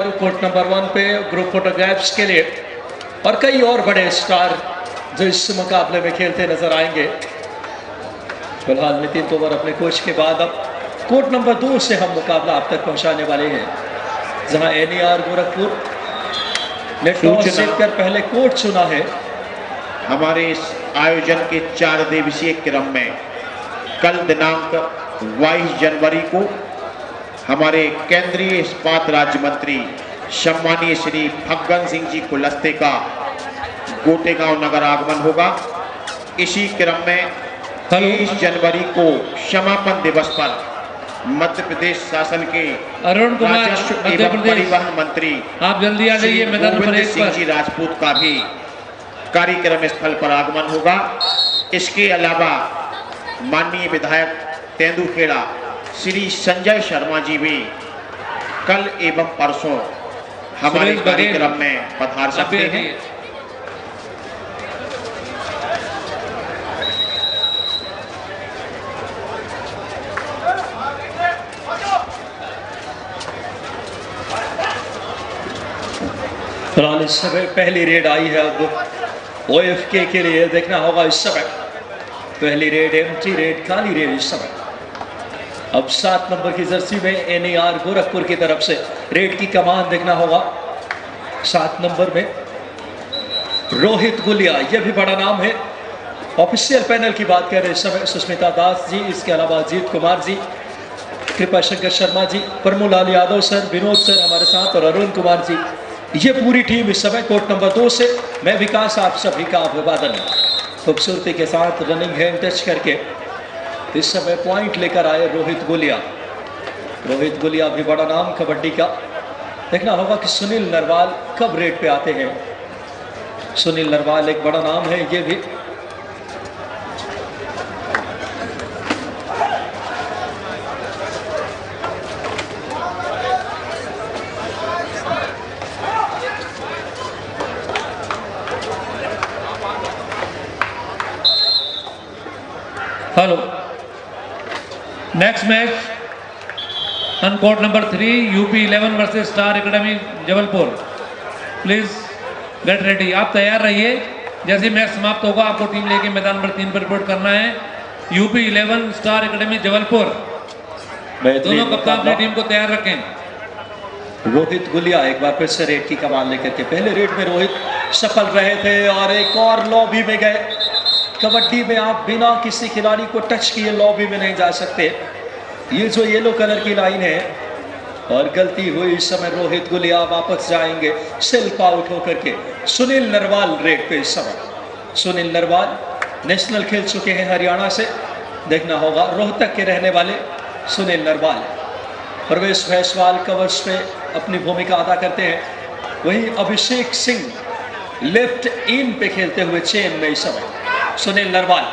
Court number 1 पे group photographs के लिए और कई और बड़े स्टार जो इस मुकाबले में खेलते नजर आएंगे। फिलहाल नितिन तोमर अपने कोच के बाद अब कोर्ट नंबर 2 से हम मुकाबला आप तक पहुंचाने वाले हैं, जहां NER गोरखपुर ने टॉस जीतकर पहले कोर्ट चुना है। हमारे इस आयोजन के 4 दिवसीय क्रम में कल दिनांक 22 जनवरी को हमारे केंद्रीय इस्पात राज्य मंत्री सम्मानीय श्री फग्गन सिंह जी कुलस्ते का गोटेगांव नगर आगमन होगा। इसी क्रम में 23 जनवरी को समापन दिवस पर मध्य प्रदेश शासन के अरुण कुमार राजस्व एवं परिवहन मंत्री आप जल्दी आ जाइए मैदान पर। गोविंद सिंह जी राजपूत का भी कार्यक्रम स्थल पर आगमन होगा। इसके अलावा माननीय विधायक तेंदुखेड़ा श्री संजय शर्मा जी भी कल एवं परसों हमारे कार्यक्रम में पधार सकते हैं। फिलहाल इस समय पहली रेड आई है। अब OFK के लिए देखना होगा इस समय पहली रेड, एम्प्टी रेड, खाली रेड। इस समय अब 7 नंबर की जर्सी में NER गोरखपुर की तरफ से रेड की कमान देखना होगा। 7 नंबर में रोहित गुलिया, यह भी बड़ा नाम है। ऑफिशियल पैनल की बात करें इस समय सुष्मिता दास जी, इसके अलावा अजीत कुमार जी, कृपा शंकर शर्मा जी, प्रमोलाल यादव सर, विनोद सर हमारे साथ और अरुण कुमार जी, ये पूरी टीम इस समय कोर्ट नंबर 2 से। मैं विकास आप सभी का अभिवादन खूबसूरती के साथ रनिंग हैंड टच करके इस समय पॉइंट लेकर आए रोहित गुलिया। रोहित गुलिया भी बड़ा नाम कबड्डी का। देखना होगा कि सुनील नरवाल कब रेड पे आते हैं। सुनील नरवाल एक बड़ा नाम है ये भी। Hello, next match on court number 3 UP11 versus star academy Jabalpur. Please get ready. आप तैयार रहिए। जैसे मैच समाप्त होगा आपको टीम लेके मैदान पर 3 पर रिपोर्ट करना है। UP11 स्टार एकेडमी जबलपुर, दोनों कप्तान अपनी टीम को तैयार रखें। रोहित गुलिया एक बार फिर से रेड की कमान लेकर के, पहले रेड में रोहित सफल रहे थे और एक और लॉबी में गए। कबड्डी में आप बिना किसी खिलाड़ी को टच किए लॉबी में नहीं जा सकते। ये जो येलो कलर की लाइन है और गलती हुई इस समय रोहित गुलिया वापस जाएंगे सेल्फ आउट होकर के। सुनील नरवाल रेड पे इस समय। सुनील नरवाल नेशनल खेल चुके हैं हरियाणा से। देखना होगा रोहतक के रहने वाले सुनील नरवाल। प्रवेश भैसवाल कवर्स पे अपनी भूमिका अदा करते हैं। वहीं अभिषेक सिंह लेफ्ट इन पे खेलते हुए चेन में इस समय। सुनील नरवाल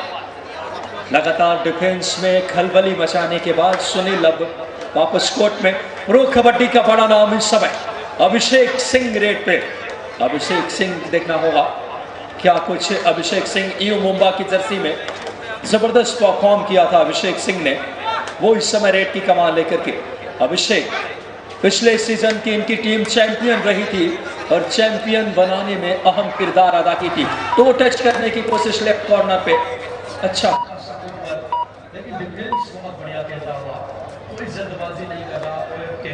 लगातार डिफेंस में खलबली मचाने के बाद सुनील अब वापस कोर्ट में। प्रो कबड्डी का बड़ा नाम इस समय अभिषेक सिंह रेड पे। अभिषेक सिंह देखना होगा क्या कुछ। अभिषेक सिंह EU मुंबा की जर्सी में जबरदस्त परफॉर्म किया था अभिषेक सिंह ने, वो इस समय रेड की कमान लेकर के। अभिषेक पिछले सीजन की इनकी टीम चैंपियन रही थी और चैंपियन बनाने में अहम किरदार अदा की थी। तो टच करने की कोशिश लेफ्ट कॉर्नर पे, अच्छा लेकिन डिफेंस बहुत बढ़िया खेलता हुआ, कोई जल्दबाजी नहीं कर रहा OFK।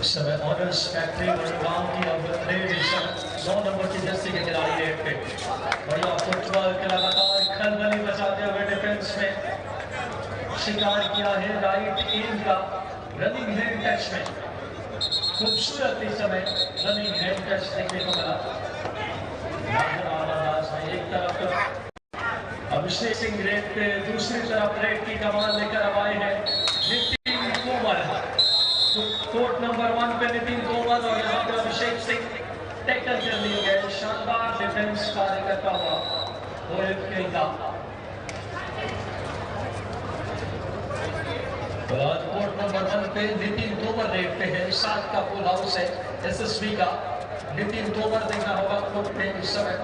इस समय ऑनर्स फैक्ट्री गांव की अब 9 नंबर की जर्सी के खिलाड़ी रेड पे। बढ़िया फुटबॉल के लगातार खलबली बचाते हुए डिफेंस में शिकार किया है राइट इन का रनिंग हैंड टच में। खूबसूरत इस समय रनिंग हैंड टच देखने को मिला। एक तरफ अभिषेक सिंह रेड पे, दूसरी तरफ रेड की कमान लेकर अब आए हैं नितिन तोमर। कोर्ट नंबर 1 पे नितिन तोमर और यहाँ पे अभिषेक सिंह टैकल कर लिए गए। शानदार डिफेंस कार्य करता हुआ OFK का। कोर्ट नंबर 1 पे नितिन तोमर रेड पे है। 7 का फुल हाउस है SSB का। नितिन तोमर देखना होगा कोर्ट में इस समय।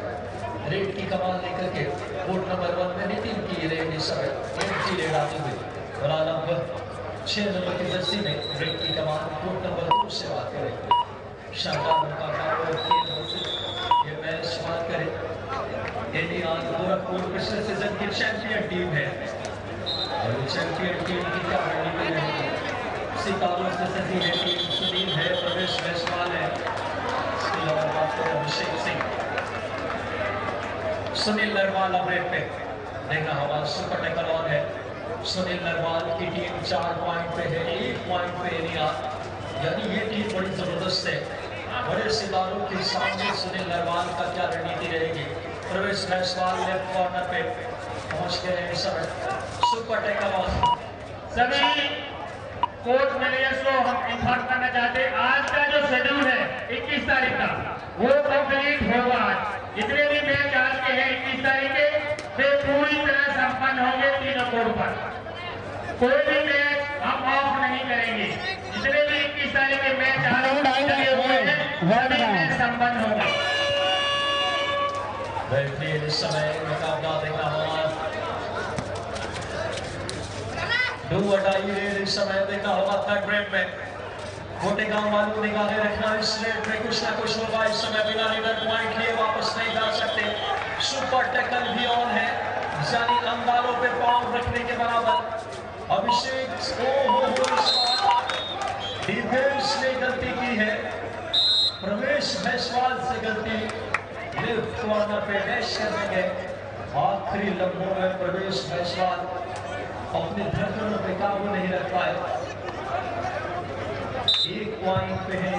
रेड की कमान लेकर के कोर्ट नंबर 1 में नितिन की रेड इस समय एंट्री रेड आते हुए बड़ा नंबर 6 नंबर की जर्सी में रेड की कमान कोर्ट नंबर 2 से बात करें। शानदार मुकाबला और ये मैच बात करें इंडिया गोरखपुर पिछले सीजन की चैंपियन टीम है और चैंपियन टीम की क्या रणनीति रहेगी। सितारों से सजी है टीम सुनील है, प्रवेश जायसवाल है, इसके अलावा बात करें अभिषेक सिंह, सुनील नरवाल अपडेट पे देखना होगा। सुपर टैकल ऑन है, सुनील नरवाल की टीम 4 पॉइंट पे है, 1 पॉइंट पे इंडिया, यानी ये टीम बड़ी जबरदस्त है। बड़े सितारों के सामने सुनील नरवाल का क्या रणनीति रहेगी। प्रवेश जायसवाल लेफ्ट कॉर्नर पे पहुंच गए हैं इस समय। सुपर टैकल ऑन, सभी कोच मैनेजर्स को हम इन्फॉर्म करना चाहते हैं आज का जो शेड्यूल है 21 तारीख का वो कंप्लीट होगा। आज जितने भी मैच आज के हैं 21 तारीख के वे पूरी तरह संपन्न होंगे तीनों कोर्ट पर। कोई भी मैच हम ऑफ नहीं करेंगे। जितने भी 21 तारीख के मैच आज चले हुए हैं सभी मैच संपन्न होगा। बेहतरीन इस समय मुकाबला देखना होगा। इस समय देखना होगा थर्ड रेड में मोटे गांव वालों निगाहें रखना, इस रेड में कुछ ना कुछ होगा। इस समय बिना लीडर पॉइंट लिए वापस नहीं जा सकते। सुपर टैकल भी ऑन है, यानी अंगारों पे पांव रखने के बराबर। अभिषेक डिफेंस ने गलती की है, प्रवेश जायसवाल से गलती, लेफ्ट कॉर्नर पे डैश करने गए। आखिरी लम्हों में प्रवेश जायसवाल अपने धड़कनों पे काबू नहीं रख पाए। 1 पॉइंट पे है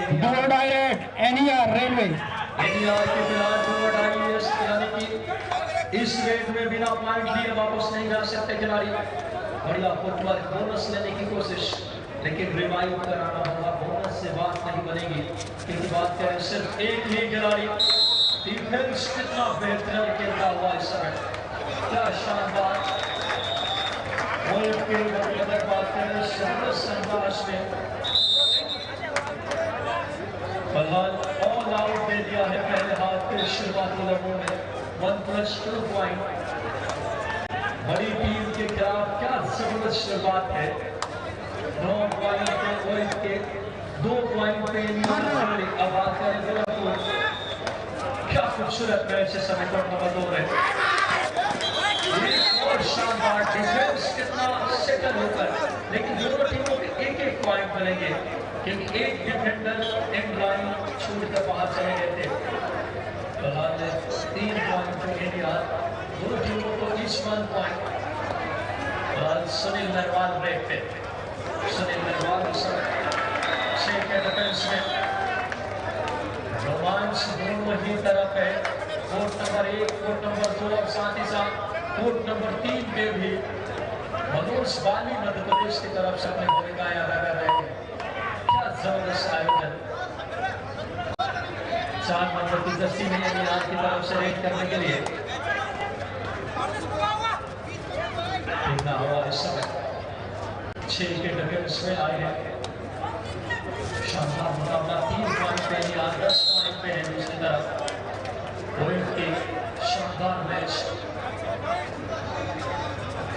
एनईआर रेलवे एनईआर के खिलाफ यानी कि इस रेड में बिना पॉइंट लिए वापस नहीं जा सकते खिलाड़ी। बढ़िया फुटवर्क, बोनस लेने की कोशिश, लेकिन रिवाइव कराना होगा। बोनस से बात नहीं बनेगी क्योंकि बात करें सिर्फ एक ही खिलाड़ी। डिफेंस कितना बेहतर खेलता हुआ इस समय, क्या शानदार। अगर बात करें संघर्ष में फिलहाल ऑल आउट दे दिया है पहले हाथ के शुरुआती लम्हों में। 1+2 पॉइंट बड़ी टीम के खिलाफ क्या जबरदस्त शुरुआत है। 9 पॉइंट के 2 पॉइंट पे अब बात करें गोरखपुर, क्या खूबसूरत मैच इस समय कोर्ट नंबर 2 में। और शानदार डिफेंस कितना सेटल होकर, लेकिन दोनों टीमों के 1-1 पॉइंट मिलेंगे क्योंकि एक डिफेंडर एंड लाइन छोड़कर बाहर चले गए थे। फिलहाल 3 पॉइंट पे इंडिया, दोनों टीमों को ईच 1 पॉइंट। फिलहाल सुनील नरवाल ब्रेक पे, सुनील नरवाल 6 के डिफेंस में। रोमांच दोनों ही तरफ है, कोर्ट नंबर 1, कोर्ट नंबर 2 और साथ ही साथ कोर्ट नंबर 3 पे भी मनोज बाली मध्य प्रदेश की तरफ से अपनी भूमिकाएं अदा कर रहे हैं। क्या जबरदस्त आयोजन। 4 नंबर की जर्सी में इंडिया की तरफ से रेड करने के लिए देखना होगा इस समय। 6 के डिफेंस में आए हैं। शानदार मुकाबला, 3 पॉइंट पे इंडिया, 10 पॉइंट पे है दूसरी तरफ। रोहित की शानदार मैच,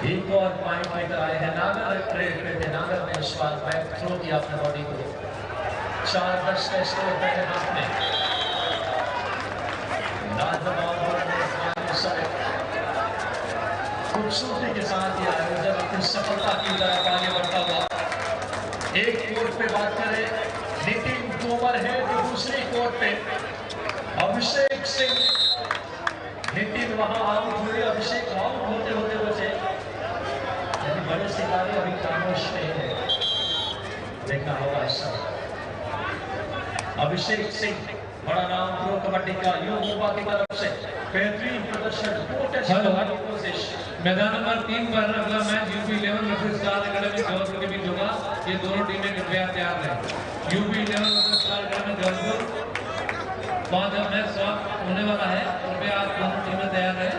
एक और पॉइंट लेकर आए हैं। नागर ट्रेड पे थे, नागर ने इस बार बैक थ्रो किया अपने बॉडी को। 4-10 का स्कोर पहले हाथ में। खूबसूरती के साथ यह आयोजन अपनी सफलता की तरफ आगे बढ़ता हुआ। एक कोर्ट पे बात करें नितिन तोमर है, तो दूसरी कोर्ट पे अभिषेक सिंह। नितिन वहां आउट हुए, अभिषेक आउट होते होते बचे। बड़े सितारे अभी खामोश नहीं है, देखना होगा इस समय। अभिषेक सिंह बड़ा नाम प्रो कबड्डी का, युवा की तरफ से बेहतरीन प्रदर्शन। कोशिश मैदान नंबर 3 पर अगला match UP 11 versus star academy Jabalpur के बीच होगा। ये दोनों टीमें कृपया तैयार रहें। UP 11 versus star academy Jabalpur 5 match समाप्त होने वाला है, कृपया आप दोनों टीमें तैयार रहें।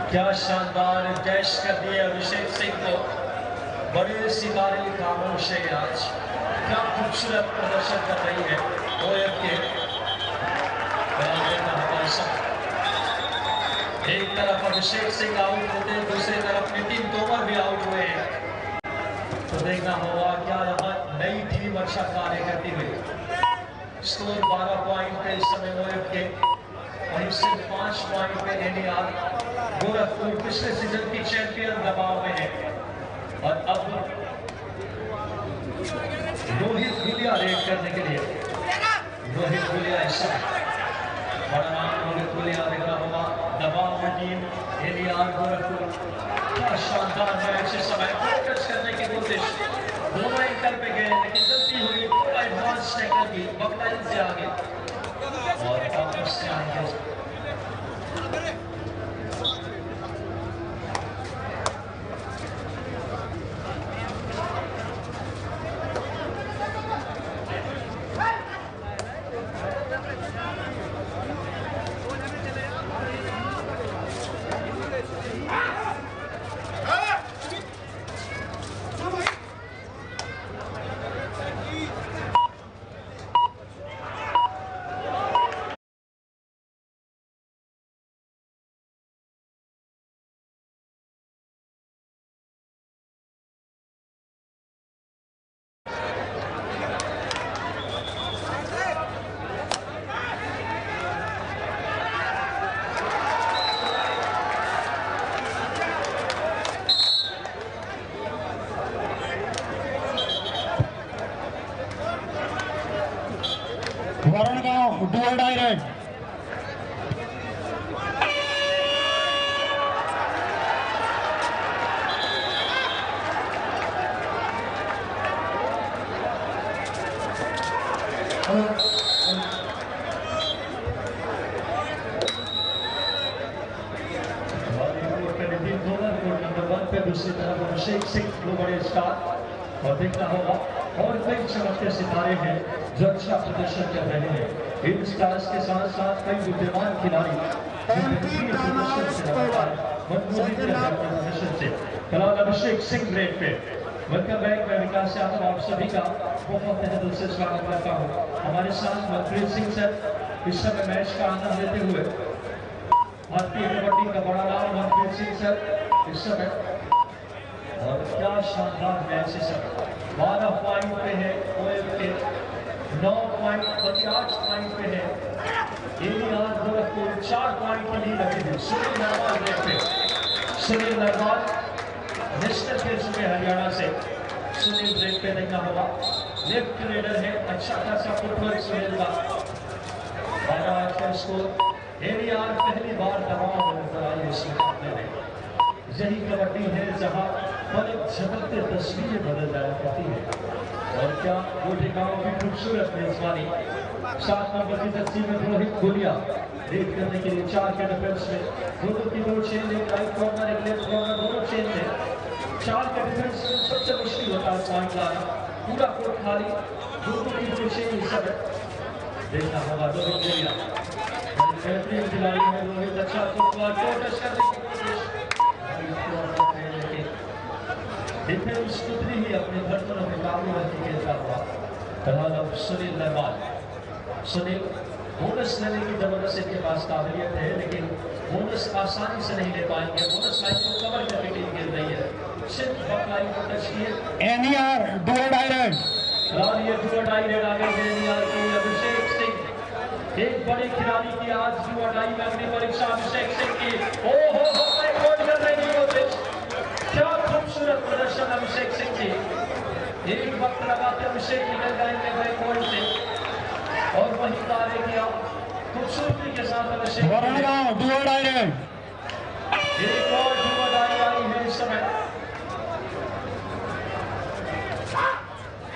क्या शानदार डैश कर दिए अभिषेक सिंह को। बड़े सितारे खामोश है आज, क्या खूबसूरत प्रदर्शन कर रही है ओएफ के। एक तरफ अभिषेक सिंह आउट होते, दूसरी तरफ नितिन तोमर भी आउट हुए हैं। तो देखना होगा क्या यहाँ नई टीम अच्छा कार्य करती हुई। स्कोर 12 पॉइंट पे इस समय ओएफ के, वहीं से 5 पॉइंट पे एनईआर। गोरखपुर पिछले सीजन की चैंपियन दबाव में है और अब रोहित गुलिया रेड करने के लिए। रोहित गुलिया इस समय बड़ा नाम रोहित गुलिया दिख रहा होगा, दबाव में टीम एनईआर गोरखपुर। क्या शानदार मैच इस समय टच करने की कोशिश, दोनों एंकर पे गए लेकिन गलती हुई। थोड़ा एडवांस टैकल की बकलाइन से आगे और वापस से आएंगे। वरणगांव डू और डाई रेड। दूसरी तरफ अभिषेक सिंह दो बड़े स्टार और देखना होगा और कई चमकते सितारे हैं जो अच्छा प्रदर्शन कर रहे हैं। इन स्टार्स के साथ साथ कई बुद्धिमान खिलाड़ी फिलहाल अभिषेक सिंह रेड पे। वेलकम बैक, मैं विकास यादव आप सभी का बहुत तहे दिल से स्वागत करता हूँ। हमारे साथ मनप्रीत सिंह सर इस समय मैच का आनंद लेते हुए, भारतीय कबड्डी का बड़ा नाम मनप्रीत सिंह सर इस समय। और क्या शानदार मैच इस समय 12 पॉइंट पे है ओएफ के, 9 पॉइंट 50 पॉइंट पे है एनईआर गोरखपुर, 4 पॉइंट की लीड रखी थी। सुनील नरवाल रेड पे, सुनील नरवाल नेशनल खेल चुके हरियाणा से। सुनील रेड पे देखना होगा, लेफ्ट रेडर है, अच्छा खासा फुटवर्क सुनील का। 12 का स्कोर। एनईआर पहली बार दबाव में नजर आई इस मुकाबले में। यही कबड्डी है जहां पर एक झलकते तस्वीरें बदल जाया करती है। और क्या गोटे गांव की खूबसूरत मेजबानी। 7 नंबर की जर्सी में रोहित गुलिया रेड करने के लिए 4 के डिफेंस में, दोनों की दो चेंज, एक राइट कॉर्नर एक लेफ्ट कॉर्नर, दोनों चेंज है। 4 के डिफेंस में सबसे मुश्किल होता है पॉइंट लाना, पूरा कोर्ट खाली, दोनों की दो चेंज इस समय देखना होगा। रोहित गुलिया बेहतरीन खिलाड़ी है, रोहित अच्छा फुटबॉल टच करने की कोशिश, डिफेंस उतनी ही अपने बर्तनों में काबू रखने खेलता हुआ। फिलहाल अब सुनील नरवाल, सुनील बोनस लेने की जबरदस्त इनके पास काबिलियत है लेकिन बोनस आसानी से नहीं ले पाएंगे। बोनस लाइन को कवर करने के लिए खेल रही है, सिर्फ बक लाइन को टच किए। एनईआर डू और डाई रेड। फिलहाल ये डू और डाई रेड आ गई एनईआर की। अभिषेक सिंह एक बड़े खिलाड़ी की आज डू और डाई में अग्नि परीक्षा अभिषेक सिंह की। ओहो कर रही कोशिश, क्या खूबसूरत प्रदर्शन अभिषेक सिंह की। एक वक्त लगाते अभिषेक निकल जाएंगे बैक पॉइंट से और वही कार्य किया खूबसूरती के साथ अभिषेक। वरणगांव डू और डाई रेड। एक और डू और डाई आई है इस समय।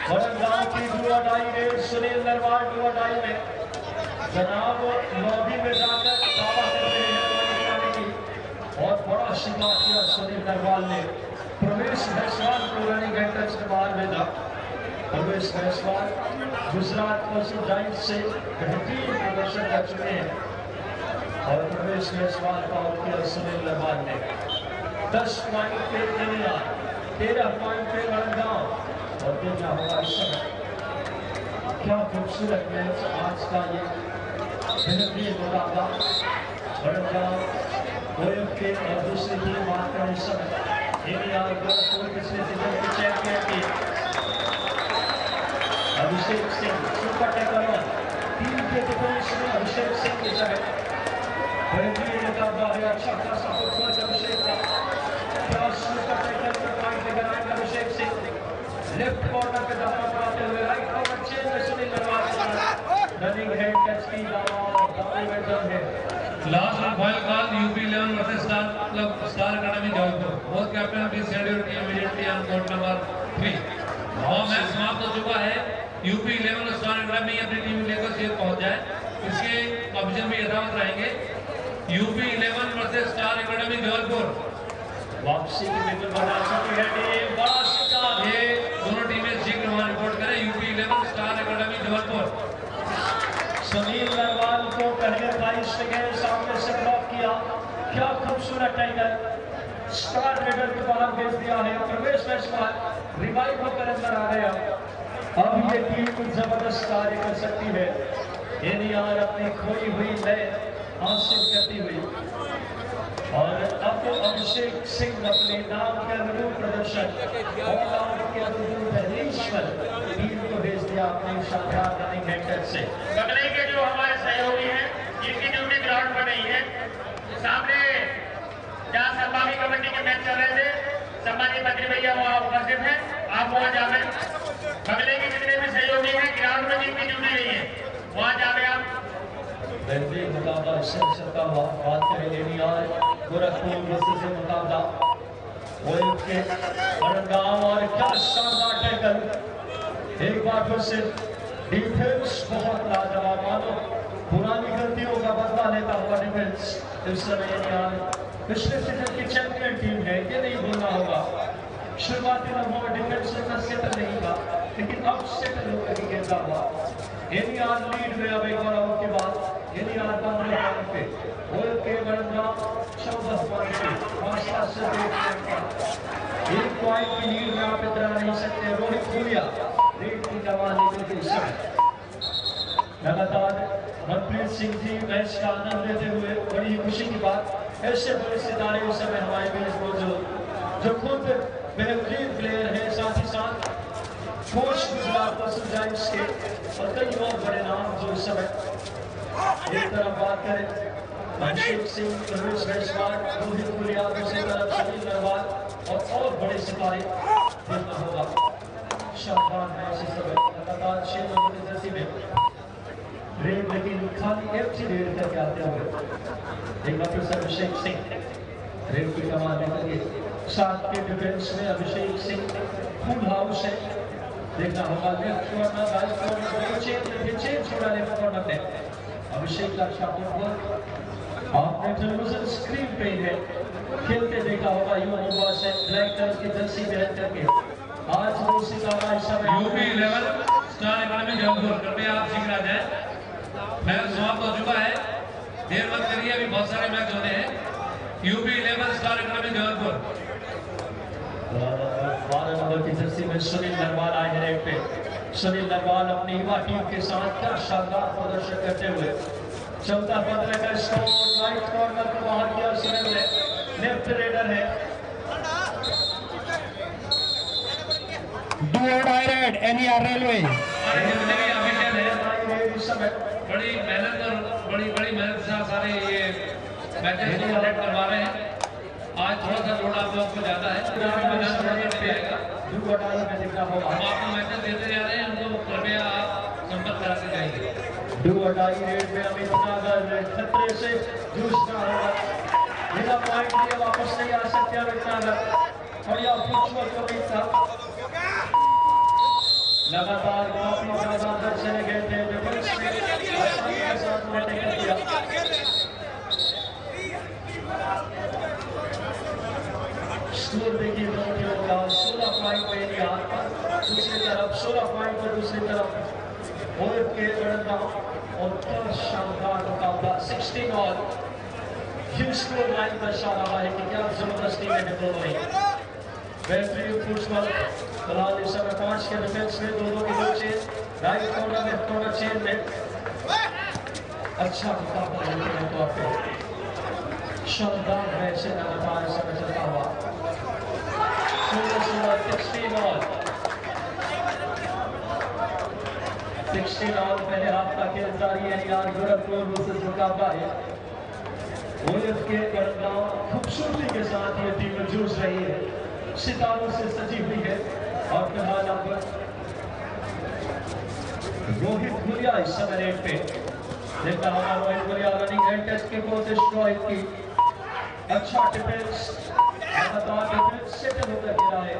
वरणगांव की डू और die raid, Sunil Narwal do और डाई में जनाब लॉबी में जाकर दावा कर रहे हैं और बड़ा शिकार किया सुनील नरवाल ने। प्रवेश जायसवाल को रनिंग टच के बाहर भेजा। प्रवेश जायसवाल गुजरात पल्सर जायंट्स से बेहतरीन प्रदर्शन कर चुके हैं और प्रवेश जायसवाल का आउट किया सुनील नरवाल ने। 10 पॉइंट पे एनईआर, 13 पॉइंट पे वरणगांव। और देखना होगा इस समय क्या खूबसूरत मैच आज का ये बेहतरीन मुकाबला। वरणगांव के और दूसरी टीम बात करें इस समय एनिआर गोरखपुर पिछले सीजन के चैंपियन की Abhishek Singh super tackle team के डिफेंस में अभिषेक सिंह की जगह बेहतरीन मुकाबला है। अच्छा खासा फुटबॉल अभिषेक का क्या सुपर टैकल का पॉइंट लेकर आएंगे अभिषेक सिंह। लेफ्ट कॉर्नर पे दफा कराते हुए राइट कॉर्नर चेंज में सुनील नरवाल रनिंग है कैच की दावा है। Last and final call UP 11 versus star academy Jabalpur. Both captain be scheduled immediately on court number 3। और मैच समाप्त हो चुका है। यूपी 11 और स्टार एकेडमी अपनी टीम लेकर सीधे पहुंच जाए। इसके ऑप्शन भी यथावत रहेंगे। UP 11 versus star academy Jabalpur. वापसी की बिल्कुल बना चुकी है टीम, बड़ा शिकार। ये दोनों टीमें शीघ्र वहां रिपोर्ट करें। UP 11 star academy Jabalpur. Sunil Narwal को पहले 22 के सामने से ब्लॉक किया। क्या खूबसूरत टाइगर स्टार रेडर के बाहर भेज दिया है। प्रवेश वैश्वाल रिवाइव होकर अंदर आ गया। अब ये टीम जबरदस्त कार्य कर सकती है। एनिआर अपनी खोई हुई लय हासिल करती हुई और अब तो अभिषेक सिंह अपने नाम के अनुरूप प्रदर्शन ऑलराउंड के अनुरूप ईश्वर टीम को भेज दिया अपने शानदार रनिंग हैंडल से। बगले के जो हमारे सहयोगी हैं जिनकी ड्यूटी ग्राउंड पर नहीं है, सामने जहाँ संभावी कबड्डी के मैच चल रहे थे, सम्मानित मंत्री भैया वहाँ उपस्थित हैं, आप वहाँ जावे। बगले के जितने भी सहयोगी हैं ग्राउंड में जिनकी ड्यूटी नहीं है वहाँ जावे आप। बेहतरीन मुकाबला का बात करेंगे एनिआर गोरखपुर वर्सेस मुकाबला के बड़गांव और क्या शानदार टैकल। एक बार फिर से डिफेंस बहुत लाजवाब। मानो पुरानी गलतियों का बदला लेता हुआ डिफेंस इस समय एनिआर पिछले सीजन की चैंपियन टीम है, ये नहीं भूलना होगा। शुरुआती लम्हों में डिफेंस में सेटल नहीं था, लेकिन अब सेटल होकर ही खेलता हुआ एनिआर लीड में। अब एक बार आउट के बाद एनिआर का पॉइंट पे के बड़गांव 14 पॉइंट पे एक पॉइंट की लीड में आप इतना नहीं सकते। रोहित फूलिया रेड की कमान लेकर के समय लगातार मनप्रीत सिंह जी मैच का आनंद लेते हुए बड़ी खुशी की बात। ऐसे बड़े सितारे उस समय हमारे बीच मौजूद जो खुद बेहतरीन प्लेयर है, साथ ही साथ कोच गुजरात जाइंट्स के और कई और बड़े नाम जो इस समय एक तरफ बात करें अभिषेक सिंह, प्रवेश वैश्वाल, रोहित फूलिया, दूसरी तरफ सुनील नरवाल और बड़े सितारे देखना होगा। शानदार मैच इस समय लगातार 6 नंबर की जर्सी में रेड, लेकिन खाली एफसी रेड करके आते हुए एक बार फिर से अभिषेक सिंह रेड की कमान लेकर के साथ के डिफेंस में अभिषेक सिंह फुल हाउस है। देखना होगा left corner right corner change छोड़ा लेफ्ट कॉर्नर पे अभिषेक का अच्छा फुटबॉल आपने टेलीविजन स्क्रीन पे है खेलते देखा होगा। युवा से ब्लैक कलर की जर्सी पहन करके आज वो सितारा इस समय यूपी 11 स्टार एकेडमी जबलपुर। कृपया आप शीघ्र आ जाए। मैच समाप्त हो चुका है, देर मत करिए, अभी बहुत सारे मैच होने हैं। UP 11 star academy Jabalpur. 12 number की जर्सी में सुनील नरवाल आए हैं रेड पे। सुनील नरवाल अपनी युवा टीम के साथ क्या शानदार प्रदर्शन करते हुए चलता 15 का स्कोर राइट कॉर्नर को बाहर किया सुनील ने। लेफ्ट रेडर है डू और डाई रेड एनिआर रेलवे। हमारे जितने भी ऑफिशियल हैं इस समय बड़ी मेहनत और बड़ी मेहनत से सारे ये मैचेस को कनेक्ट करवा रहे हैं। आज थोड़ा सा लोड आप लोगों को ज्यादा है, हम आपको मैचेस देते जा रहे हैं, हमको कृपया आप संपर्क कराते जाएंगे। रेड में अमित नागर खतरे से जूझना होगा, बिना पॉइंट लिए वापस नहीं आ सकते अमित नागर। और यह फुटबॉल को भी था लगातार काफी ज्यादा अंदर चले गए थे डिफेंस में आसानी के साथ उन्हें टेकल किया। स्कोर देखिए दोनों टीमों का 16 पॉइंट पे एनिआर पर, दूसरी तरफ 16 पॉइंट पर दूसरी तरफ ओएफ के बड़गांव और क्या शानदार मुकाबला 16 और हिल स्कोर लाइन पर इशारा रहा है कि क्या जबरदस्ती में दोनों ही बेहतरीन फुटबॉल। फिलहाल इस समय 5 के डिफेंस में दोनों की दो change, right corner left corner change में अच्छा मुकाबला तौर पे शानदार मैच से लगातार समय चलता हुआ 16 ऑल 16 ऑल पहले हाफ का खेल जारी है। यार गोरखपुर वर्सेस मुकाबला है ओएफ के बड़गांव खूबसूरती के साथ ये टीम जूझ रही है, सितारों से सजी हुई है। और फिलहाल अब रोहित गुलिया इस समय रेड पे देख रहा होगा। Rohit Gulia running and test की कोशिश, रोहित की अच्छा डिफेंस, लगातार डिफेंस सेटल होकर गिरा है।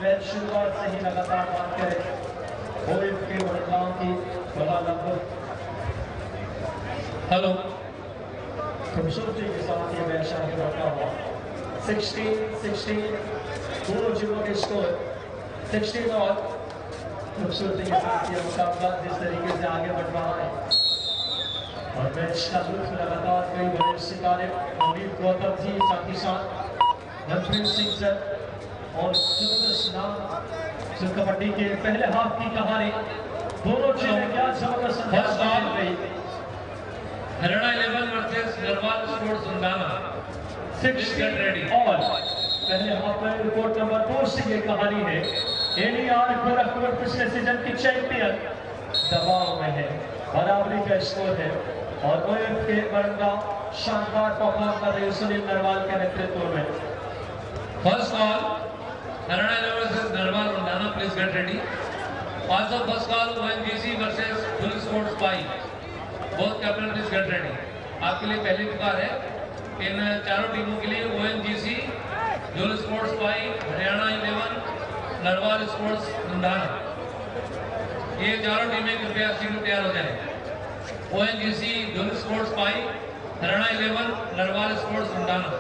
मैच शुरुआत से ही लगातार बात करें रोहित के बड़गांव की बड़ा लगभग हेलो खूबसूरती के साथ ये मैच आगे बढ़ता हुआ 16-16 दोनों टीमों के स्कोर 16 और खूबसूरती के साथ ये मुकाबला जिस तरीके से आगे बढ़ रहा है और मैच का लुत्फ लगातार कई बड़े सितारे अमित गौतम जी, साथ ही साथ मनप्रीत सिंह सर और जबरदस्त नाम जो कबड्डी के पहले हाफ की कहानी दोनों टीमें क्या जबरदस्त अंदाज में खेल रही। हरियाणा 11 वर्सेस गढ़वाल स्पोर्ट्स रंगाना 16 रेडी और पहले हाफ में रिपोर्ट नंबर 2 से ये कहानी है। एनईआर गोरखपुर पिछले सीजन की चैंपियन दबाव में है, बराबरी का स्कोर है और ओएफ के बड़गांव शानदार परफॉर्म कर रहे सुनील नरवाल के नेतृत्व में। First call Haryana 11 versus Garhwal रंगाना, please get ready. Also first call ONGC versus police sports पाई, both captain please get ready. आपके लिए पहली पुकार है इन चारों टीमों के लिए, ओएनजीसी, जुल स्पोर्ट्स पाई, हरियाणा 11, गढ़वाल स्पोर्ट्स रंगाना। ये चारों टीमें कृपया सीट तैयार हो जाए। ओएनजीसी, जुल स्पोर्ट्स पाई, हरियाणा 11, गढ़वाल स्पोर्ट्स रंगाना।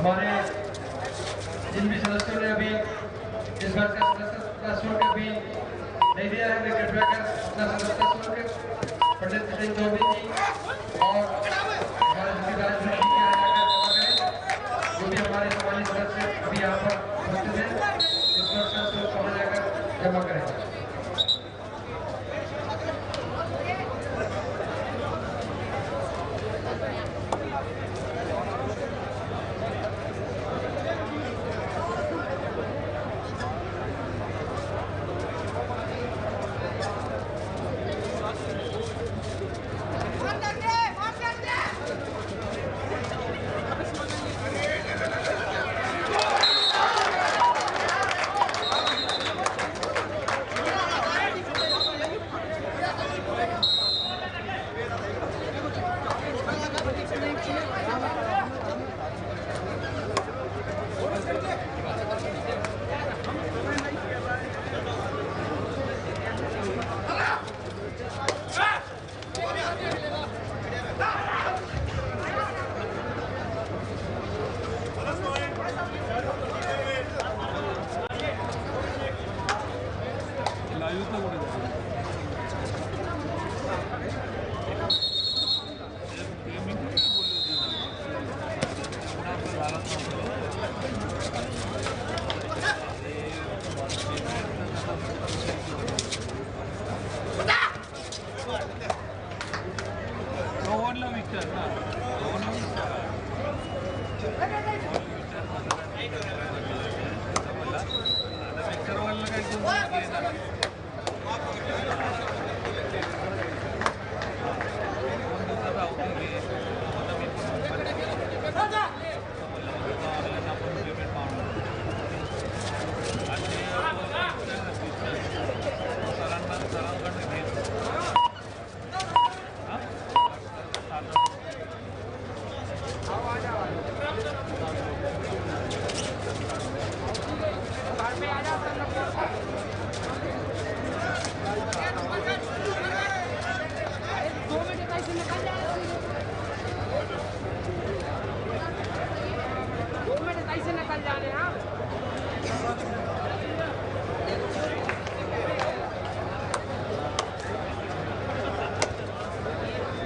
हमारे जिन भी सदस्यों ने अभी इस बार का सदस्यता शुल्क अभी नहीं दिया है, वे कृपया कर अपना सदस्यता शुल्क पंडित सिंह चौधरी जी और हमारे सभी राजमिस्त्री के यहाँ जाकर जमा करें। जो भी हमारे सामान्य सदस्य अभी यहाँ पर उपस्थित हैं, इस वर्ष का शुल्क वहाँ जाकर जमा करें।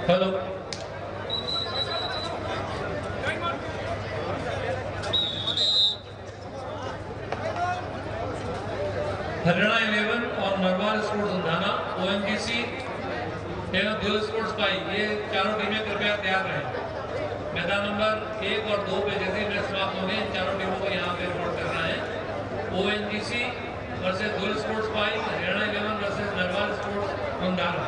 हेलो, हरियाणा 11 और नरवाल स्पोर्ट्स धाना ONGC एवं ड्यूल स्पोर्ट्स बाइक, ये चारों टीमें कृपया तैयार रहें। मैदान नंबर 1 और 2 पे जैसे मैच समाप्त होंगे इन चारों टीमों को यहाँ पे रिपोर्ट करना है। ONGC versus dual sports bike, Haryana 11 versus Narwal sports धाना।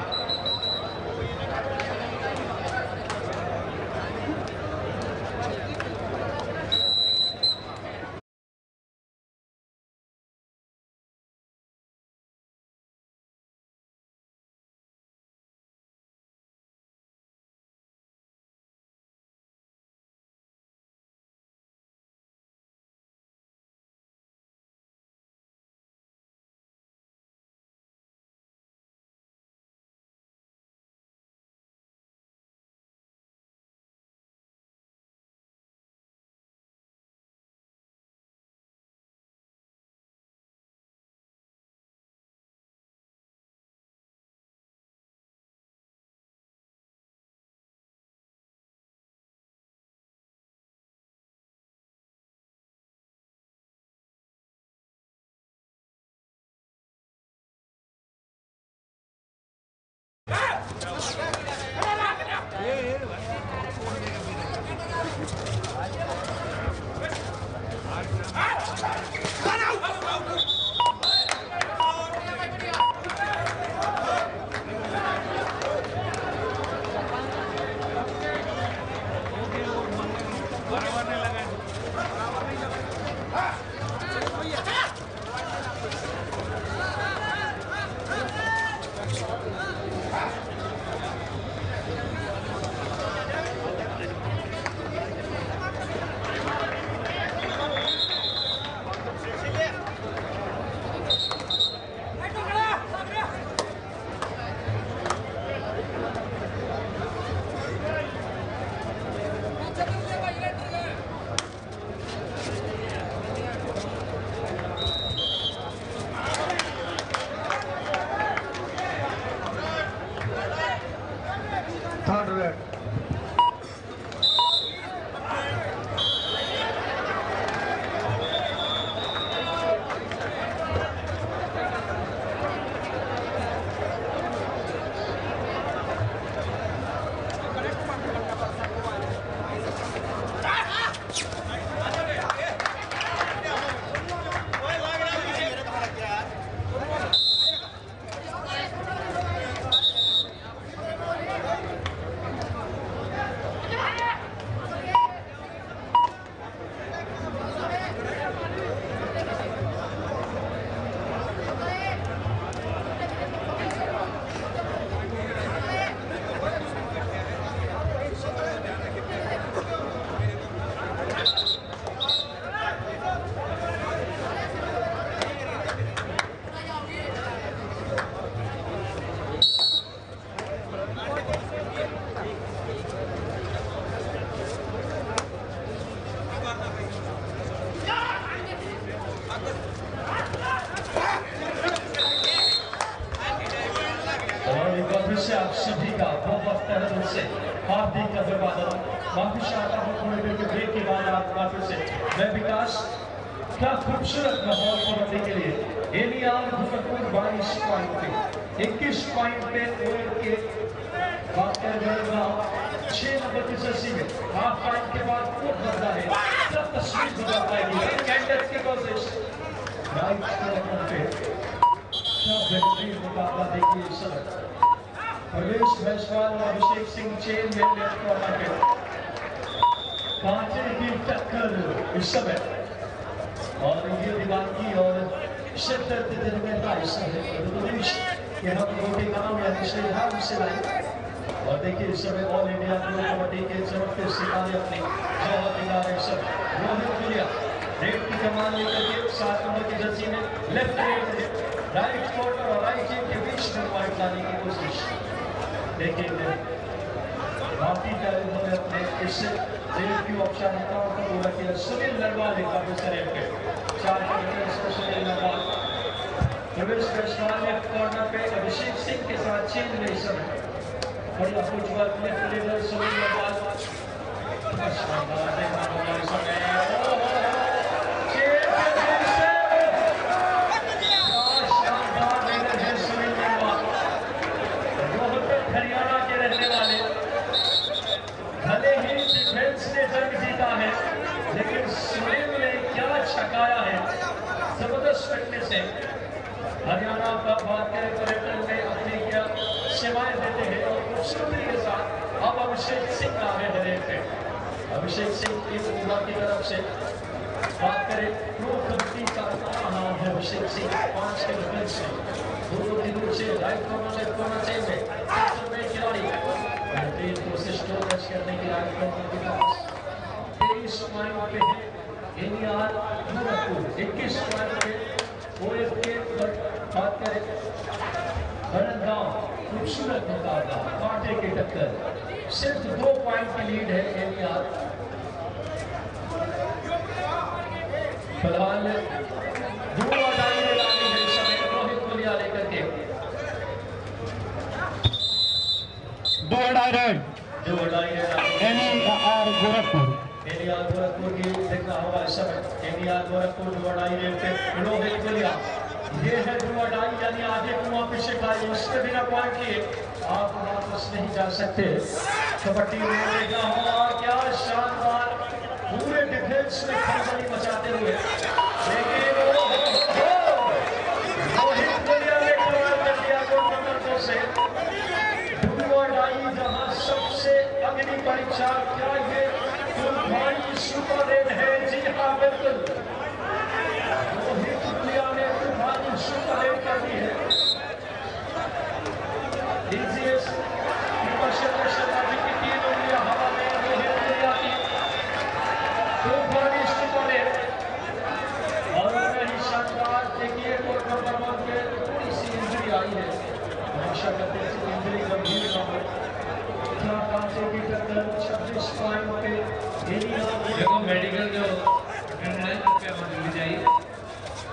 भारती का अभिवादन। वापिस चाहता हूँ थोड़ी देर के ब्रेक के बाद आप वापिस से मैं विकास। क्या खूबसूरत माहौल कबड्डी के लिए। एनियार गोरखपुर 22 पॉइंट पे 21 पॉइंट पे ओवर के बात कर रहे हैं 6 नंबर की जर्सी में हाफ टाइम के बाद कोट बदला है। सब तस्वीर गुजर पाएगी कैंडिडेट के कोशिश राइट पे क्या बेहतरीन मुकाबला देखिए इस समय। प्रवेश भैसवाल और अभिषेक सिंह चेन में लेफ्ट कॉर्नर पे कांटे की टक्कर इस समय और ये दीवानगी और शिद्दत में हिस्सा है कि हम रोटी गांव या पिछले हाथ से लाए। और देखिए इस समय ऑल इंडिया प्रो कबड्डी के चमकते सितारे अपनी जौहर दिखा रहे सब। रोहित गुलिया रेड की कमान लेकर के 7 नंबर की जर्सी में लेफ्ट रेड में राइट कॉर्नर और राइट विंग के बीच में पॉइंट लाने की कोशिश। देखेंगे भारतीय खिलाड़ियों ने अपने इस रेड की औपचारिकताओं को पूरा किया। सुनील नरवाल एक काफी सरेब के 4 सुनील नरवाल प्रवेश भैसवाल लेफ्ट कॉर्नर पे अभिषेक सिंह के साथ चेंज में इस समय बड़ी approach work left leader Sunil Narwal Haryana के रहने वाले भले ही डिफेंस ने जंग जीता है लेकिन सुनील ने क्या छकाया है। जबरदस्त फिटनेस है। हरियाणा का बात करें पर्यटन में अपनी क्या सेवाएं देते हैं और खूबसूरती के साथ अब अभिषेक सिंह आ रहे हैं रेड पे। अभिषेक सिंह की तरफ से बात करें प्रो कबड्डी का नाम है अभिषेक सिंह। 5 के डिफेंस में दोनों दिनों से right corner left corner change में खिलाड़ी बेहतरीन कोशिश को टच करने की राइट कॉर्नर के पास 23 पॉइंट पे है एनियार गोरखपुर 21 पॉइंट पे ओएफ के बात करें बड़नगांव। खूबसूरत मुकाबला कांटे की टक्कर सिर्फ 2 पॉइंट की लीड है एनियार। फिलहाल दो अडाई लानी है इस समय रोहित गुलिया लेकर के 2 अडाई एनियार गोरखपुर की देखना होगा इस समय। एनियार गोरखपुर 2 अडाई रेड पे रोहित गुलिया। ये है 2 अडाई यानी आगे कुआं पीछे खाई उसके बिना पॉइंट लिए आप वापस नहीं जा सकते। कबड्डी में देखना होगा क्या शानदार पूरे डिफेंस में खलबली मचाते हुए लेकिन रोहित गुलिया ने कमाल कर दिया गोल नंबर 2 से। 2 अडाई जहां सबसे अग्नि परीक्षा क्या ये भाई सुपर रेड है। जी हाँ बिल्कुल रोहित गुलिया ने भाई सुपर रेड कर दी है। शर्मा जी की 3 उंगलियां हवा में रोहित गुलिया की तूफानी सुपर रेड और शानदार देखिए कोर्ट नंबर 1 पे थोड़ी सी इंजरी आई है। आशा करते हैं इंजरी गंभीर ना हो। कांटे की टक्कर 26 पॉइंट पे देखो मेडिकल जो जल्दी जाइए।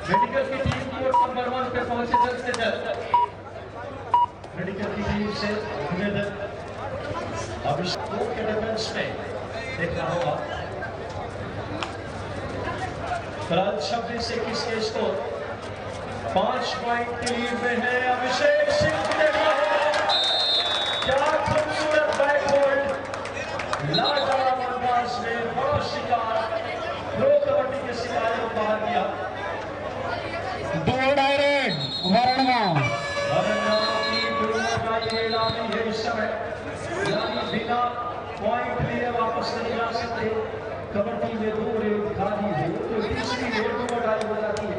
मेडिकल की टीम कोर्ट नंबर 1 पे पहुंचे जल्द से जल्द। मेडिकल की टीम से अभिषेक के डिफेंस में देखना होगा। फिलहाल 26-21 के स्कोर 5 पॉइंट की लीड में है अभिषेक सिंह। क्या खूबसूरत बैकहोल्ड लाजवाब अंदाज में बड़ा शिकार प्रो कबड्डी के सितारे को बाहर किया। 2 अडाई रेड वरणगांव की लानी है इस समय यानी बिना पॉइंट लिए वापस नहीं जा सकते। कबड्डी में 2 रेड खाली है तो तीसरी रेड 2 अडाई हो जाती है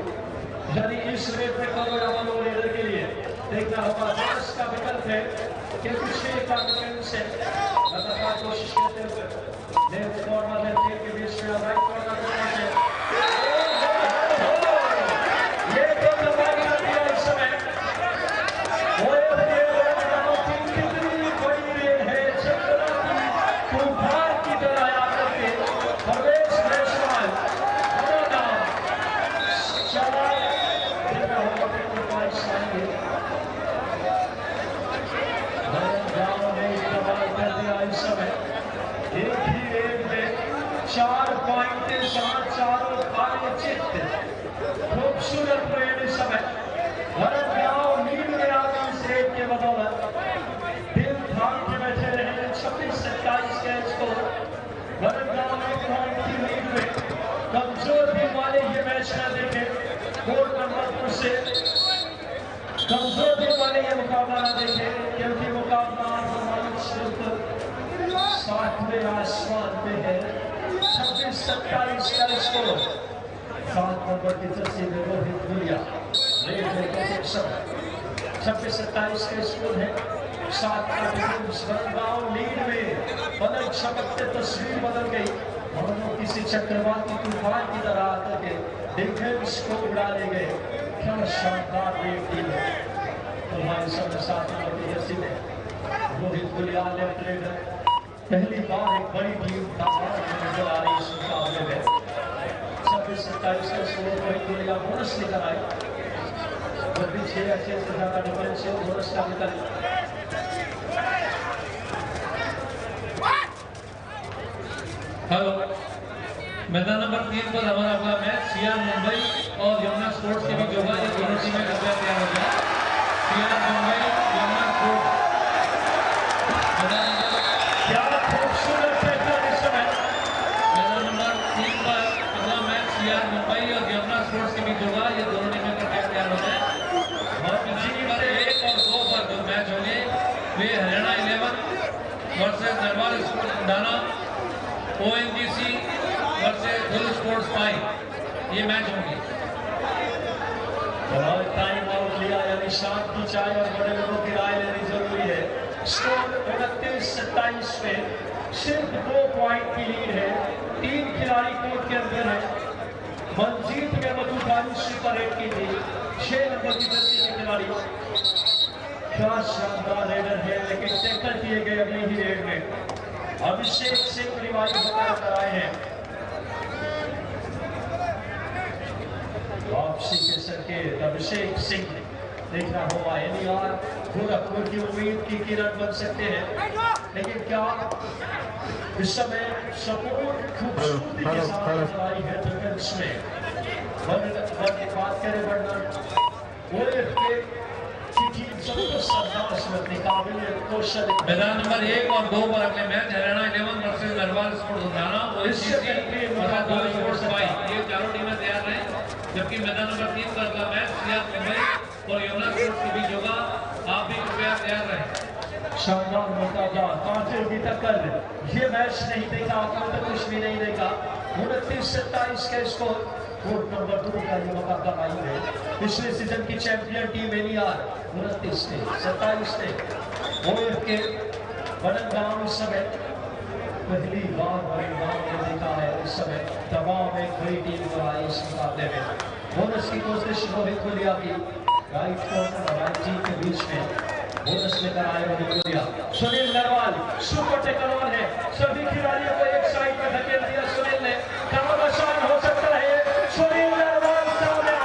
यानी इस रेड में कवर अमल हो रेडर के लिए देखना होगा। का विकल्प है कि पिछले का विकल्प से लगातार कोशिश करते हुए लेफ्ट कॉर्नर लेफ्ट के बीच में राइट कॉर्नर से ये तो दबा दिया इस समय। कितनी बड़ी रेड है चंद्रा की तूफान की तरह आकर के प्रवेश भैसवाल गांव ने इस्तेमाल कर दिया इस समय। 4 पॉइंट चारों काले चित्त खूबसूरत परेड इस समय भरत गांव लीड में आ गई इस रेड के बदौलत दिल थाम के बैठे रहे 26-27 के स्कोर भरत गांव में पॉइंट की लीड में कमजोर टीम वाले ये मैच न देखे कोर्ट नंबर 2 से कमजोर टीम वाले ये मुकाबला न देखे क्योंकि मुकाबला सातवें आसमान पे है 26-27 का स्कोर 7 नंबर की जर्सी में रोहित गुलिया 26-27 का स्कोर है 7 गांव लीड में बदल चमकते तस्वीर बदल गई और किसी चक्रवाती तूफान की तरह आकर के दिग्गज स्कोर डाले गए क्या शानदार रेड टीम है हमारे सामने 7 नंबर की जर्सी में रोहित गुलिया लेफ्ट रेडर पहली बार एक बड़ी टीम नजर आ रही इस मुकाबले में 26-27 का स्कोर रोहित गुलिया बोनस लेकर आए जब भी 6 अच्छे से ज्यादा डिफरेंस है बोनस का निकल हेलो मैदान नंबर 3 पर हमारा अगला मैच सीआर मुंबई और यमुना स्पोर्ट्स के बीच होगा ये दोनों टीमें कृपया तैयार हो जाए सीआर मुंबई यमुना स्पोर्ट्स मैदान नंबर खूबसूरत इस समय मैदान नंबर 3 पर अगला मैच सीआर मुंबई और यमुना स्पोर्ट्स के बीच होगा ये दोनों टीमें कृपया तैयार हो जाए और मैदान नंबर 1 और 2 पर जो मैच होंगे वे हरियाणा 11 वर्सेस दरबार स्पोर्ट्स मुंडाना ONGC वर्सेस धुल स्पोर्ट्स 5 ये मैच होंगे और टाइम आउट लिया यानी शाम की चाय और बड़े लोगों की राय लेनी जरूरी है स्कोर 29-27 पे सिर्फ 2 पॉइंट की लीड है 3 खिलाड़ी कोर्ट के अंदर है मंजीत ने मधुबानी सुपर 8 की थी 6 नंबर की जर्सी के खिलाड़ी क्या शानदार रेडर है लेकिन टैकल किए गए अगली ही रेड में अभिषेक सिंह रिवाइव होकर आए हैं वापसी के संकेत अभिषेक सिंह देखना होगा एनआर गोरखपुर की उम्मीद की किरण बन सकते हैं लेकिन क्या इस समय सपोर्ट खूबसूरती के साथ आई है डिफेंस में बात करें वरना मैदान नंबर 1 और 2 पर अगले मैच हरियाणा 11 वर्सेस दरबार स्पोर्ट्स लुधियाना ये चारों टीमें तैयार रहे जबकि मैदान नंबर 3 पर अगला मैच सीआर मुंबई और यमुना स्पोर्ट्स के बीच होगा आप भी कृपया तैयार रहे शानदार मुकाबला कांटे की टक्कर ये मैच नहीं देखा आपने तो कुछ भी नहीं देखा 29-27 का स्कोर कोर्ट नंबर 2 का ये मुकाबला आई है पिछले सीजन की चैंपियन टीम एनआर 29 ने 27 ने ओएफ के बड़नगांव इस समय पहली बार बड़नगांव ने देखा है इस समय दबाव में बड़ी टीम को आई इस मुकाबले में बोनस की कोशिश रोहित गुलिया की राइट कॉर्नर और राइट टीम के बीच में बोनस लेकर आए Rohit Gulia Sunil Narwal super tackle on है सभी खिलाड़ियों को एक साइड में धकेल दिया सुनील ने काम आसान हो सकता है सुनील नरवाल सामने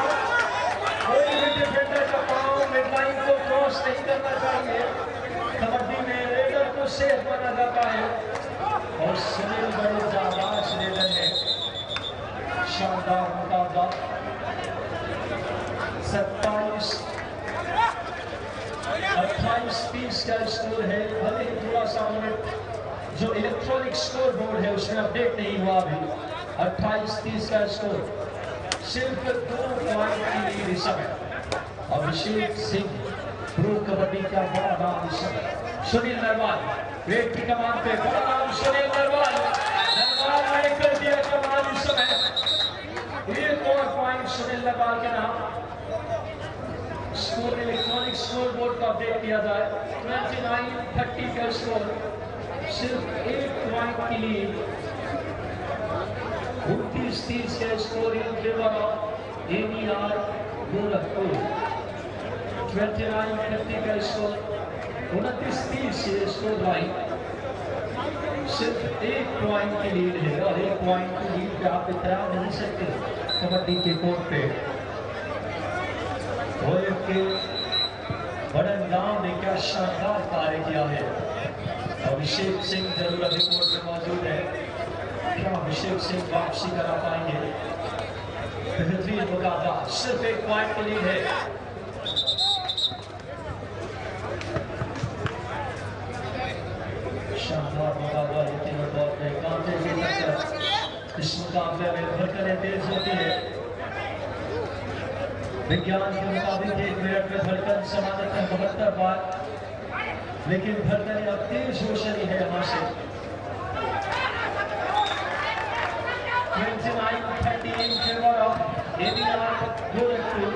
कोई भी डिफेंडर का पांव मिडलाइन को क्रॉस नहीं करना चाहिए कबड्डी में रेडर को सेफ माना जाता है और सुनील बड़े जाबाज रेडर है शानदार मुकाबला 28-30 का स्कोर है भले ही थोड़ा सा जो इलेक्ट्रॉनिक स्कोर बोर्ड है उसमें अपडेट नहीं हुआ अभी 28-30 का स्कोर सिर्फ 2 पॉइंट की लीड इस समय अभिषेक सिंह प्रो कबड्डी का बड़ा नाम इस समय सुनील नरवाल रेड की कमान पे बड़ा नाम सुनील नरवाल ने कर दिया कमान इस समय एक और पॉइंट सुनील नरवाल के नाम स्कोर इलेक्ट्रॉनिक स्कोर बोर्ड का अपडेट किया जाए 29-30 का स्कोर सिर्फ 1 पॉइंट के लिए 29-30 का score in favour of NR Gorakhpur 29-30 का स्कोर 29-30 से स्कोर लाइन सिर्फ 1 पॉइंट की लीड है और 1 पॉइंट की लीड पे आप इतना नहीं सकते कबड्डी के कोर्ट पे के बड़नगांव ने क्या शानदार कार्य किया है अभिषेक सिंह जरूर अभी कोर्ट में मौजूद है क्या अभिषेक सिंह वापसी करा पाएंगे? बेहतरीन मुकाबला, सिर्फ एक पॉइंट के लिए है। शानदार मुकाबला, लेकिन बहुत कांटे की टक्कर इस मुकाबले में धड़कनें तेज होती है। विज्ञान के मुताबिक 1 मिनट में धड़कन सामान्यतः 72 बार, लेकिन धड़कनें अब तेज हो चली है यहाँ से। 29-30 in favor of ABR Gorakhpur,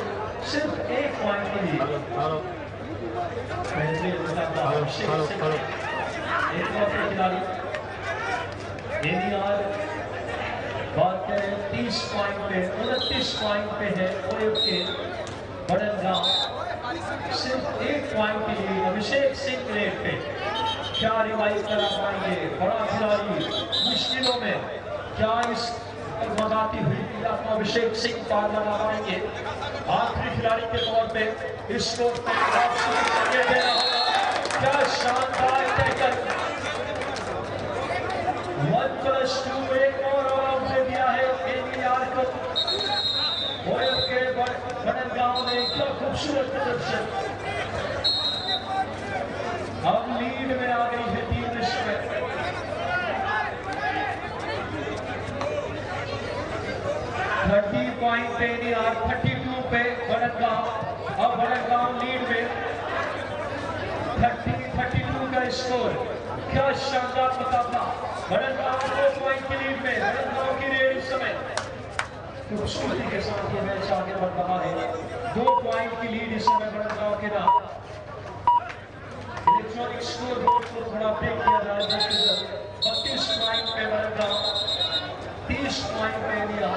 सिर्फ एक पॉइंट के लिए। बेहतरीन मुकाबला, अभिषेक सिंह एक और खिलाड़ी। ABR बात करें 30 पॉइंट पे, 29 पॉइंट पे है ओएफ के बड़नगांव, सिर्फ एक पॉइंट के लिए। अभिषेक सिंह रेट पे क्या रिवाइव करा पाएंगे? बड़ा खिलाड़ी मुश्किलों में, क्या इस मजाती हुई पीड़ा को अभिषेक सिंह पार लगा पाएंगे? आखिरी खिलाड़ी के तौर पे इस कोर्ट में वापसी देना होगा। क्या शानदार टैकल, 1+2 एक और आराम से दिया है ABR को। ओएफ के बड़नगांव में क्या खूबसूरत प्रदर्शन, अब लीड में आ गई है टीम इस समय। 30 पॉइंट पे ABR, 32 पे बड़नगांव। अब बड़नगांव लीड में, 30-32 का स्कोर। क्या शानदार मुकाबला, बड़नगांव 2 पॉइंट की लीड में। बड़नगांव की रेड इस समय खूबसूरती के साथ ये मैच आगे बढ़ रहा है। 2 पॉइंट की लीड इस समय बड़नगांव के नाम। इलेक्ट्रॉनिक स्कोर बोर्ड को थोड़ा ब्रेक किया जाए। 32 पॉइंट पे बड़नगांव, 30 पॉइंट पे ABR।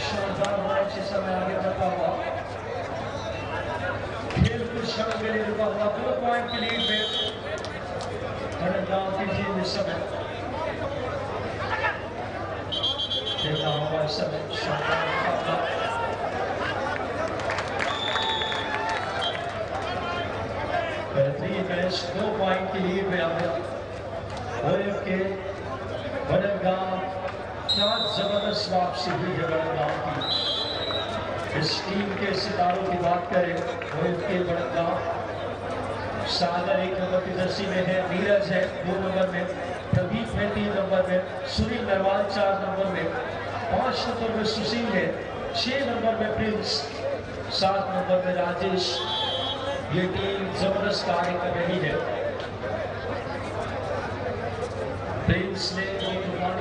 शानदार मैच इस समय आगे बढ़ता हुआ, खेल कुछ क्षण के लिए रुका हुआ। 2 पॉइंट की लीड में बड़नगांव की टीम इस समय। देखना होगा इस समय शानदार मुकाबला। बेहतरीन मैच, 2 पॉइंट की लीड में ओएफ के बड़नगांव। क्या जबरदस्त वापसी हुई है बड़नगांव की। इस टीम के सितारों की बात करें, ओएफ के बड़नगांव, सागर 1 नंबर की जर्सी में है, नीरज है 2 नंबर में, प्रदीप है 3 नंबर में, सुनील नरवाल 4 नंबर में, 5 नंबर में सुशील है, 6 नंबर में प्रिंस, 7 नंबर में राजेश। ये टीम जबरदस्त कार्य कर रही है। प्रिंस ने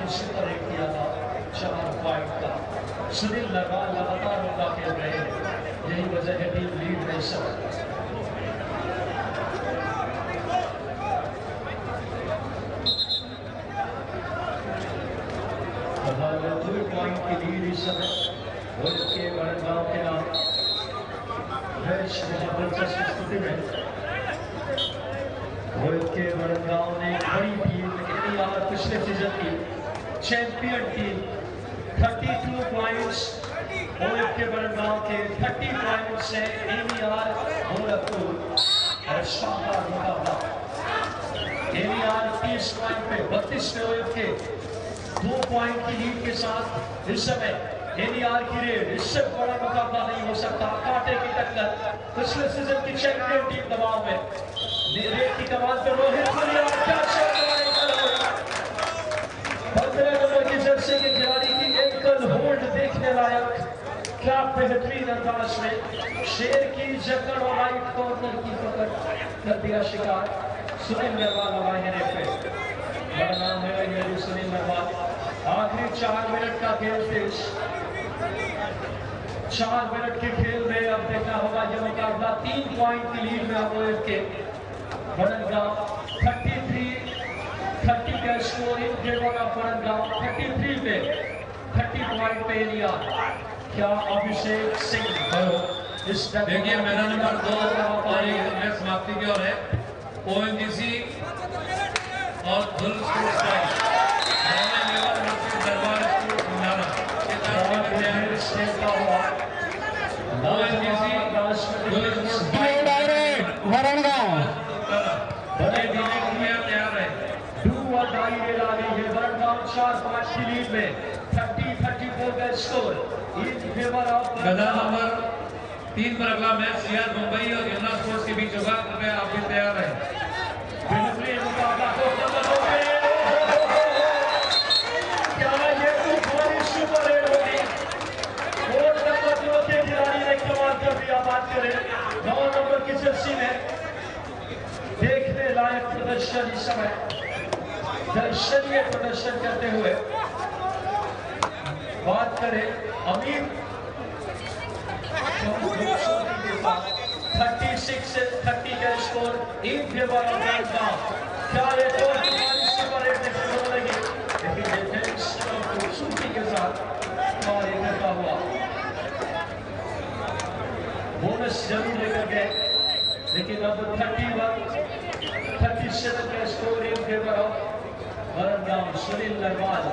सुपर हिट किया था 4 पॉइंट का। सुनील नरवाल लगातार मौका खेल रहे हैं, यही वजह है टीम लीड में इस समय। 2 पॉइंट की लीड इस समय और इसके बड़नगांव के नाम। जबरदस्त स्थिति में रोहित के बड़नगांव ने बड़ी टीम ABR पिछले सीजन की चैंपियन टीम 32 पॉइंट्स, रोहित के बड़नगांव के 30 पॉइंट्स है ABR गोरखपुर। और शानदार मुकाबला, ABR 30 पॉइंट पे 32 पे रोहित के 2 पॉइंट की लीड के साथ इस समय ABR की रेड। इससे बड़ा मुकाबला नहीं हो सकता, कांटे की टक्कर। पिछले सीजन की चैंपियन टीम दबाव में, रेड की कमान पर रोहित मलिया। क्या शानदार एकल होल्ड, 15 नंबर की जर्सी के खिलाड़ी की एकल होल्ड देखने लायक। क्या बेहतरीन अंदाज में शेर की जकड़ और राइट कॉर्नर की पकड़ कर दिया शिकार। सुनील नरवाल हवाई है पे, बड़ा नाम है सुनील नरवाल। आखिरी 4 मिनट का खेल शेष, 4 मिनट के खेल में अब देखना होगा यह मुकाबला। 3 पॉइंट की लीड में अब के बड़नगांव 30 का स्कोर इन फेवर ऑफ बड़नगांव। 33 पे 30 पॉइंट पे ABR। क्या अभिषेक सिंह इस देखिए मैदान नंबर 2 पारी में समाप्ति की ओर है। ONGC और धुल स्पोर्ट्स दरबार स्कूल खंडारा बड़नगांव तैयार है। 4 पॉइंट की लीड में 30-34 का स्कोर इन फेवर ऑफ मैदान नंबर 3 पर अगला मैच सीआर मुंबई और यमुना स्पोर्ट्स के बीच होगा। कृपया आप भी तैयार रहें। बेहतरीन मुकाबला क्या ये तूफानी सुपर हिट होगी? कोर्ट नंबर 2 के खिलाड़ी ने कमाल कर दिया। बात करें 9 नंबर की जर्सी में देखने लायक प्रदर्शन इस समय दर्शनीय प्रदर्शन करते हुए। बात करें अमीर 36-30 का score in favour of Rajnath. क्या ये और तुम्हारी सुपर हिट देखने को मिलेगी? लेकिन डिफेंस खूबसूरती के साथ कार्य करता हुआ बोनस जरूर लेकर गए। लेकिन अब 37 का score in favour of Varangaon. Sunil Narwal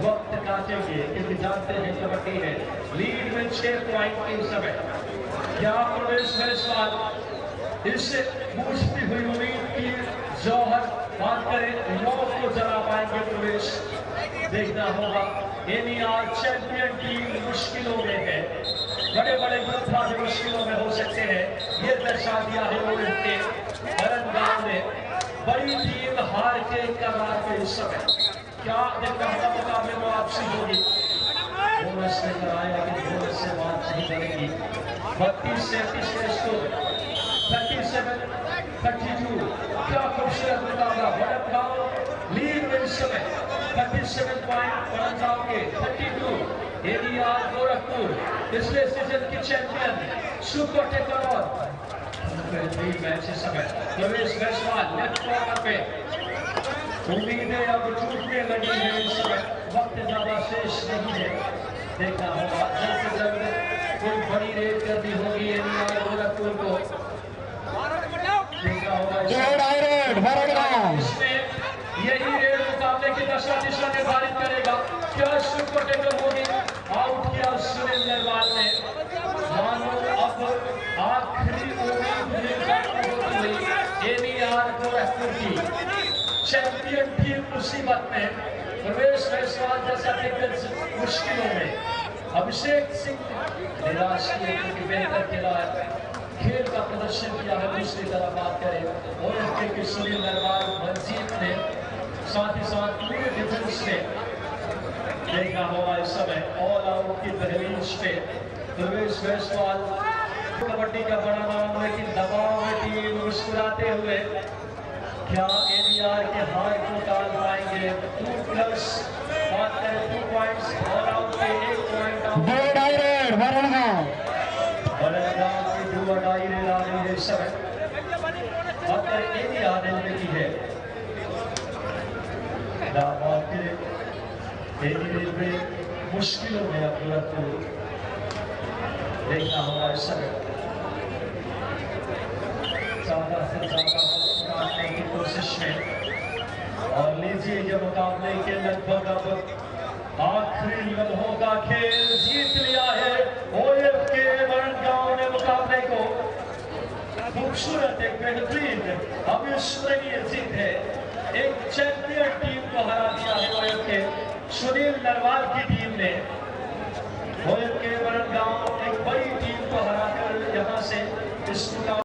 वक्त काटेंगे क्योंकि जानते हैं कबड्डी है लीड में 6 पॉइंट के समय। क्या प्रवेश जायसवाल इससे पूछती हुई उम्मीद की जौहर बात करें 9 को जला पाएंगे प्रवेश? देखना होगा। एनईआर चैंपियन टीम मुश्किलों में है। बड़े बड़े योद्धा भी मुश्किलों में हो सकते हैं। ये दर्शा दिया है उन्होंने वरनगांव ने। बड़ी टीम हार के कगार पे इस समय। क्या देखना होगा मुकाबले में वापसी होगी? बोनस लेकर आए लेकिन बोनस से बात नहीं करेगी। 32-33 का स्कोर 37-32। क्या खूबसूरत मुकाबला। वरनगांव लीड में इस समय 37 पॉइंट वरनगांव के 32। एनईआर गोरखपुर पिछले सीजन की चैंपियन सुपर टेकर बेहतरीन मैच इस समय। प्रवेश जायसवाल लेफ्ट कॉर्नर पे उम्मीदें अब टूटने लगी है इस समय। वक्त ज्यादा शेष नहीं है। देखना होगा जल्द से जल्द कोई बड़ी रेड करनी होगी एनईआर गोरखपुर को। देखना होगा इसमें यही रेड मुकाबले की दिशा निर्धारित करेगा। क्या सुपर टेकर होगी? आउट किया सुनील नरवाल ने। मानो अब आखिरी उम्मीद एनईआर गोरखपुर की चैंपियन टीम मुसीबत में। प्रवेश जायसवाल जैसा दिग्गज मुश्किलों में। अभिषेक सिंह निराश किए क्योंकि बेहतर खेला है, खेल का प्रदर्शन किया है। दूसरी तरफ बात करें और के सुनील नरवाल मंजीत ने साथ ही साथ पूरे डिफेंस ने देखा होगा इस समय ऑल आउट की दहलीज पे। प्रवेश जायसवाल कबड्डी का बड़ा नाम लेकिन दबाव में टीम मुस्कुराते हुए क्या एनईआर के हार को टाल पाएंगे? 2+ बात करें 2 पॉइंट्स ऑल आउट पे 1 पॉइंट वरनगांव की 2 डायरेक्ट आ रही है इस समय। बात करें एनईआर ने की है बात करें एनईआर मुश्किलों में अब गोरखपुर। देखना होगा इस समय ज्यादा से ज्यादा काटने की कोशिश में। और लीजिए ये मुकाबले के लगभग अब आखिरी लम्हों का खेल जीत लिया है ओएफके वरनगांव ने मुकाबले को। खूबसूरत एक बेहतरीन अविस्मरणीय जीत है। एक चैंपियन टीम को हरा दिया है ओएफके सुनील नरवाल की टीम ने। ओएफके वरनगांव एक बड़ी टीम को हराकर यहां से इस मुकाबले